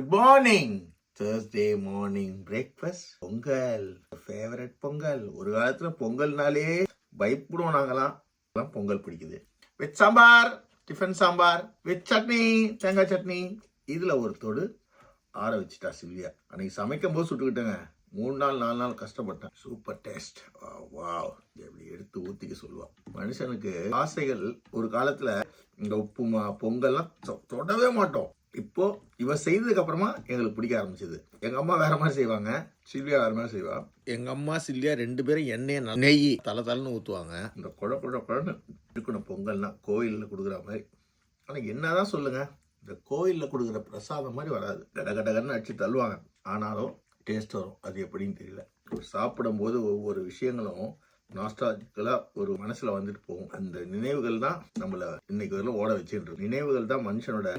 Good morning. Thursday morning breakfast Pongal. Favourite Pongal. ஒரு காலத்துல பொங்கல்னாலே பயப்படுவோம் நாங்களாம். பொங்கல் பிடிக்குது. With sambar, tiffin sambar with chutney, தேங்காய் சட்னி. இதுல ஒரு தொடு ஆற வச்சுட்டா சில்வியா. அன்னைக்கு சமைக்கும் போது சுட்டுக்கிட்டேங்க. 3 நாள் 4 நாள் கஷ்டப்பட்டேன். Super taste. வாவ். எப்படி எடுத்து ஊத்திக்க சொல்லுவான். மனுஷனுக்கு ஆசைகள் ஒரு காலத்துல இந்த உப்புமா பொங்கல்லாம் தொடவே மாட்டோம். இப்போ இவ செய்ததுக்கு அப்புறமா எங்களுக்கு பிடிக்க ஆரம்பிச்சது. எங்க அம்மா வேற மாதிரி செய்வாங்க, சில்வியா வேற மாதிரி செய்வா. எங்க அம்மா சில்வியா 2 பேரும் எண்ணெய் நெய் தலன்னு ஊத்துவாங்க. இந்த குழன்னு இருக்கணும் பொங்கல்னா கோயில்ல கொடுக்குற மாதிரி. ஆனா என்னதான் சொல்லுங்க, இந்த கோயில்ல கொடுக்குற பிரசாதம் மாதிரி வராது. கடகடகன்னு அடிச்சு தள்ளுவாங்க. ஆனாலும் டேஸ்ட் வரும். அது எப்படின்னு தெரியல. சாப்பிடும் போது ஒவ்வொரு விஷயங்களும் நாஸ்டாலஜிக்கலா ஒரு மனசுல வந்துட்டு போகும். அந்த நினைவுகள் தான் நம்மள இன்னைக்கு வரலும் ஓட வச்சுட்டு. நினைவுகள் தான் மனுஷனோட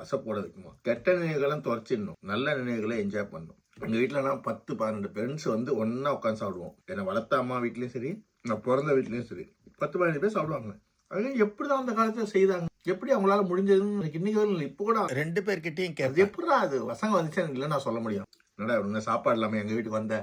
அசப்போட வைக்குமா. கெட்ட நினைவுகளும் துறைச்சிடணும், நல்ல நினைவுகளை என்ஜாய் பண்ணணும். எங்க வீட்டுல நான் 10-12 ஃப்ரெண்ட்ஸ் ஒன்னா உட்காந்து சாப்பிடுவோம். என்னை வளர்த்த அம்மா வீட்லயும் சரி, நான் பிறந்த வீட்லயும் சரி, 10-15 பேர் சாப்பிடுவாங்க. அது எப்படிதான் அந்த காலத்துல செய்தாங்க, எப்படி அவங்களால முடிஞ்சதுன்னு இன்னைக்கு வரல. இப்ப கூட 2 பேர்கிட்டையும் கேட்க எப்படிதான் அது வசங்க வந்துச்சு இல்லை நான் சொல்ல முடியும். என்னடா சாப்பாடு இல்லாம எங்க வீட்டுக்கு வந்த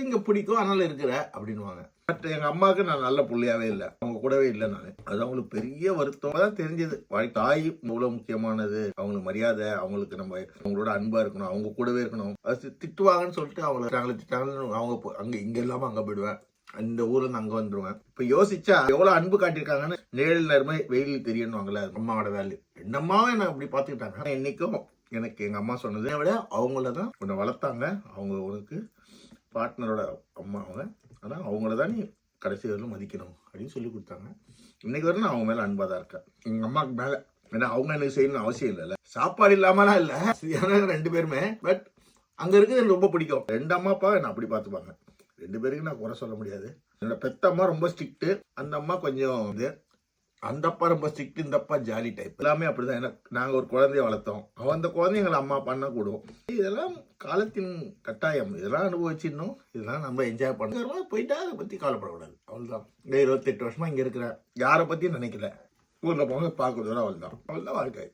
இங்க பிடிக்கும் அதனால இருக்கிற அப்படின்வாங்க. பட் எங்க அம்மாவுக்கு நான் நல்ல புள்ளையாவே இல்லை, அவங்க கூடவே இல்லை. நான் அது அவங்களுக்கு பெரிய வருத்தம் தான் தெரிஞ்சது. தாய் இவ்வளவு முக்கியமானது, அவங்களுக்கு மரியாதை, அவங்களுக்கு நம்ம அவங்களோட அன்பா இருக்கணும், அவங்க கூடவே இருக்கணும். அது திட்டுவாங்கன்னு சொல்லிட்டு அவங்களை திட்டாங்கன்னு அவங்க அங்க இங்க இல்லாம அங்க போயிடுவேன். இந்த ஊர்ல இருந்து அங்க வந்துருவேன். இப்ப யோசிச்சா எவ்வளவு அன்பு காட்டியிருக்காங்கன்னு. நிழல் நேரமே வெயில் தெரியணுவாங்கல்ல, அம்மாவோட வேல்யூ. என் அம்மாவே என்ன அப்படி பாத்துக்கிட்டாங்க. என்னைக்கும் எனக்கு எங்க அம்மா சொன்னதை விட அவங்களதான் உன்னை வளர்த்தாங்க. அவங்க உனக்கு பார்ட்னரோட அம்மா அவங்க. ஆனா அவங்களதான் நீ கடைசி வரலும் மதிக்கணும் அப்படின்னு சொல்லி கொடுத்தாங்க. இன்னைக்கு வரை நான் அவங்க மேல அன்பா தான் இருக்கேன், எங்க அம்மாவுக்கு மேல. ஏன்னா அவங்க எனக்கு செய்யணும்னு அவசியம் இல்லைல்ல. சாப்பாடு இல்லாமலாம் இல்ல, 2 பேருமே. பட் அங்க இருக்குது எனக்கு ரொம்ப பிடிக்கும். 2 அம்மா அப்பா என்ன அப்படி பார்த்துப்பாங்க. 2 பேருக்கு நான் குறை சொல்ல முடியாது. என்னோட பெத்த அம்மா ரொம்ப ஸ்ட்ரிக்ட், அந்த அம்மா கொஞ்சம் இது. அந்த அப்பா ரொம்ப ஸ்ட்ரிக்ட், இந்த அப்பா ஜாலி டைப். எல்லாமே அப்படிதான். ஏன்னா நாங்க ஒரு குழந்தைய வளர்த்தோம், அவன் அந்த குழந்தைய எங்களை அம்மா அப்பான்னா கூடுவோம். இதெல்லாம் காலத்தின் கட்டாயம். இதெல்லாம் அனுபவிச்சிடணும், இதெல்லாம் நம்ம என்ஜாய் பண்ண போயிட்டா அதை பத்தி கவலைப்படக்கூடாது. அவள்தான். இந்த 28 வருஷமா இங்க இருக்கிற யாரை பத்தியும் நினைக்கல. ஊர்ல போங்க பார்க்கறதோட அவள்தான் வாழ்க்கை.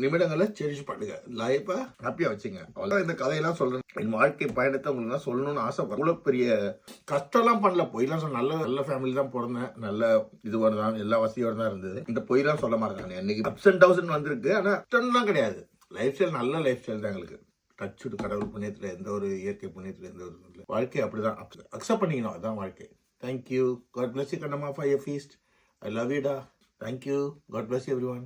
நிமிடங்களை செரிஷ் பண்ணுங்க, லைஃபை ஹாப்பியா வச்சுங்க. அவ்வளவுதான். இந்த கதையெல்லாம் சொல்றேன். என் வாழ்க்கை பயணத்தை உங்களுக்கு சொல்லணும்னு ஆசைப்படுறேன். இவ்வளவு பெரிய கஷ்டம்லாம் பண்ணல, பொய்லாம் சொல்ல. நல்ல ஃபேமிலி தான் பிறந்தேன், நல்ல இதுவாக தான், எல்லா வசதியோட தான் இருந்தது. இந்த பொய்லாம் சொல்ல மாட்டேன். இன்னைக்கு அப்ஸ் அண்ட் டவுன்ஸ் வந்திருக்கு, ஆனா கஷ்டம்லாம் கிடையாது. லைஃப் ஸ்டைல் நல்ல லைஃப் ஸ்டைல் தான் எங்களுக்கு. டச் விட்டு கடவுள் புண்ணியத்துல, எந்த ஒரு இயற்கை புண்ணியத்துல எந்த ஒரு வாழ்க்கை அப்படிதான் அக்செப்ட் பண்ணிக்கணும். அதுதான் வாழ்க்கை. Thank you. God bless you Kannamma for your feast. I love you டா. Thank you. God bless you everyone.